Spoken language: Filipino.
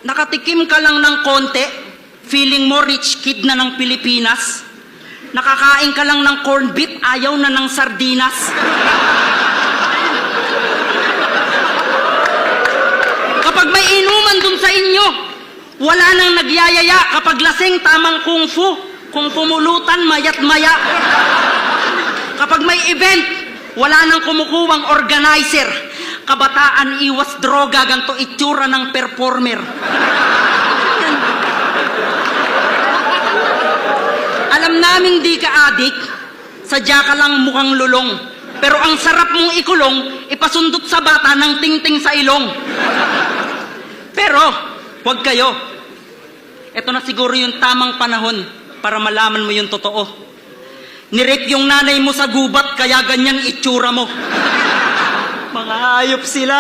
Nakatikim ka lang ng konti, feeling mo rich kid na ng Pilipinas. Nakakain ka lang ng corned beef, ayaw na ng sardinas. Kapag may inuman dun sa inyo, wala nang nagyayaya. Kapag lasing, tamang kung fu. Kung pumulutan, mayat maya. Kapag may event, wala nang kumukuwang organizer. Kabataan, iwas droga, ganto itsura ng performer. Alam naming di ka adik, sadya ka lang mukhang lulong. Pero ang sarap mong ikulong, ipasundot sa bata ng tingting sa ilong. Pero, wag kayo. Ito na siguro yung tamang panahon para malaman mo yung totoo. Nirep yung nanay mo sa gubat, kaya ganyan itsura mo. Mga hayop sila.